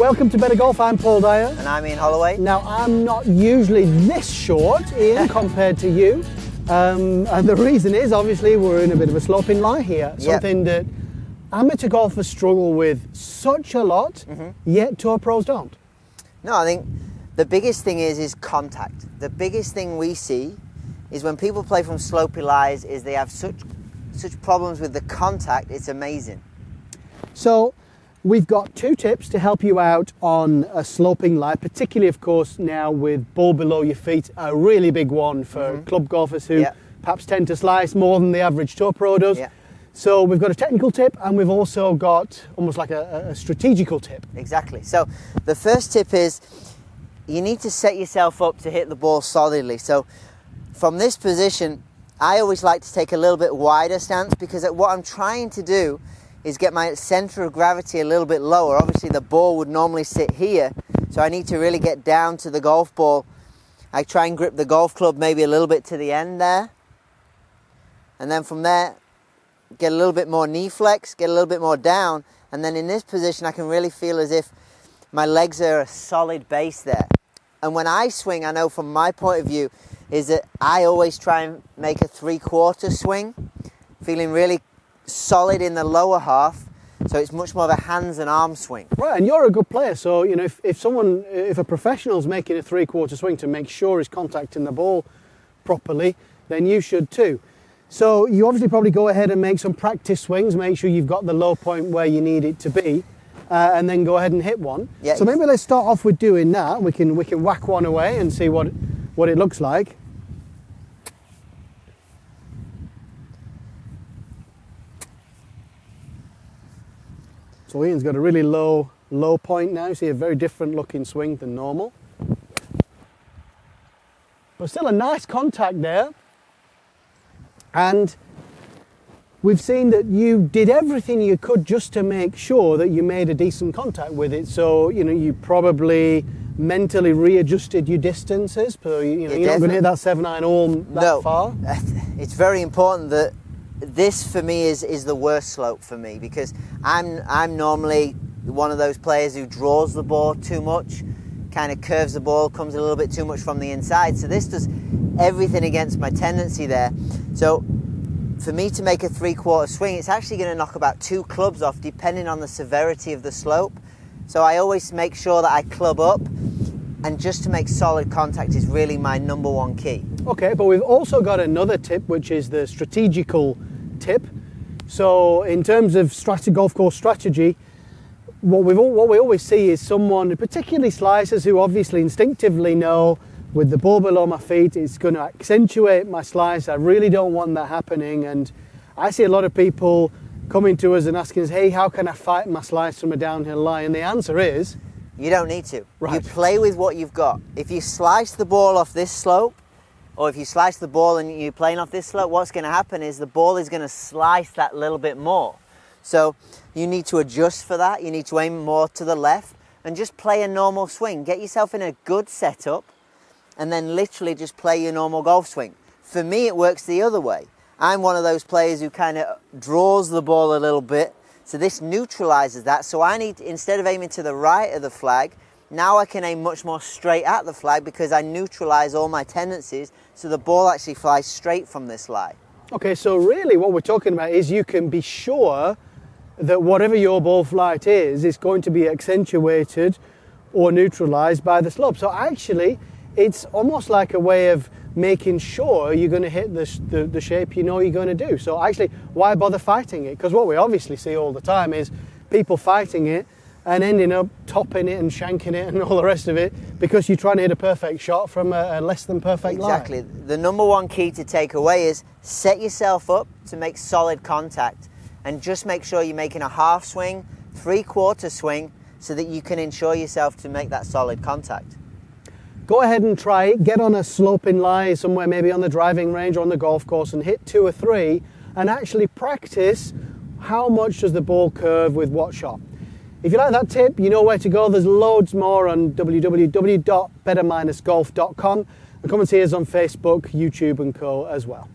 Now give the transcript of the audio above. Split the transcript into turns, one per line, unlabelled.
Welcome to Better Golf. I'm Paul Dyer.
And I'm Ian Holloway.
Now, I'm not usually this short, Ian, compared to you. And the reason is, obviously, we're in a bit of a sloping lie here. Something that amateur golfers struggle with such a lot, yet tour pros don't.
No, I think the biggest thing is contact. The biggest thing we see is when people play from slopey lies is they have such problems with the contact, it's amazing.
So we've got 2 tips to help you out on a sloping lie, particularly, of course, now with ball below your feet, a really big one for club golfers who perhaps tend to slice more than the average tour pro does. So we've got a technical tip, and we've also got almost like a strategical tip.
Exactly. So the first tip is you need to set yourself up to hit the ball solidly. So from this position, I always like to take a little bit wider stance, because what I'm trying to do is get my center of gravity a little bit lower. Obviously the ball would normally sit here, so I need to really get down to the golf ball. I try and grip the golf club maybe a little bit to the end there, and then from there get a little bit more knee flex, get a little bit more down, and then in this position I can really feel as if my legs are a solid base there. And when I swing, I know from my point of view is that I always try and make a 3/4 swing, feeling really solid in the lower half, so it's much more of a hands and arm swing.
Right, and you're a good player, so you know if a professional's making a 3/4 swing to make sure he's contacting the ball properly, then you should too. So you obviously probably go ahead and make some practice swings, make sure you've got the low point where you need it to be, and then go ahead and hit one.
Yeah,
so maybe let's start off with doing that. We can whack one away and see what it looks like. So Ian's got a really low point now. See, a very different looking swing than normal. But still a nice contact there. And we've seen that you did everything you could just to make sure that you made a decent contact with it. So, you know, you probably mentally readjusted your distances. So, you're not going to hit that 7-iron all that far.
It's very important that this for me is the worst slope for me, because I'm normally one of those players who draws the ball too much, kind of curves the ball, comes a little bit too much from the inside. So this does everything against my tendency there. So for me to make a 3/4 swing, it's actually going to knock about 2 clubs off depending on the severity of the slope. So I always make sure that I club up, and just to make solid contact is really my #1 key.
Okay, but we've also got another tip, which is the strategical tip. So in terms of golf course strategy, what we always see is someone, particularly slicers, who obviously instinctively know with the ball below my feet, it's going to accentuate my slice. I really don't want that happening. And I see a lot of people coming to us and asking us, hey, how can I fight my slice from a downhill lie? And the answer is,
you don't need to.
Right.
You play with what you've got. If you slice the ball off this slope, or if you slice the ball and you're playing off this slope, what's going to happen is the ball is going to slice that little bit more. So you need to adjust for that. You need to aim more to the left and just play a normal swing. Get yourself in a good setup and then literally just play your normal golf swing. For me, it works the other way. I'm one of those players who kind of draws the ball a little bit, so this neutralizes that. So I need, instead of aiming to the right of the flag, now I can aim much more straight at the flag, because I neutralize all my tendencies, so the ball actually flies straight from this lie.
Okay, so really what we're talking about is you can be sure that whatever your ball flight is going to be accentuated or neutralized by the slope. So actually, it's almost like a way of making sure you're going to hit the shape you know you're going to do. So actually, why bother fighting it? Because what we obviously see all the time is people fighting it and ending up topping it and shanking it and all the rest of it, because you're trying to hit a perfect shot from a less than perfect lie.
Exactly. The #1 key to take away is set yourself up to make solid contact, and just make sure you're making a half swing, 3/4 swing, so that you can ensure yourself to make that solid contact.
Go ahead and try it. Get on a sloping lie somewhere, maybe on the driving range or on the golf course, and hit 2 or 3, and actually practice how much does the ball curve with what shot. If you like that tip, you know where to go. There's loads more on www.better-golf.com, and come and see us on Facebook, YouTube and co as well.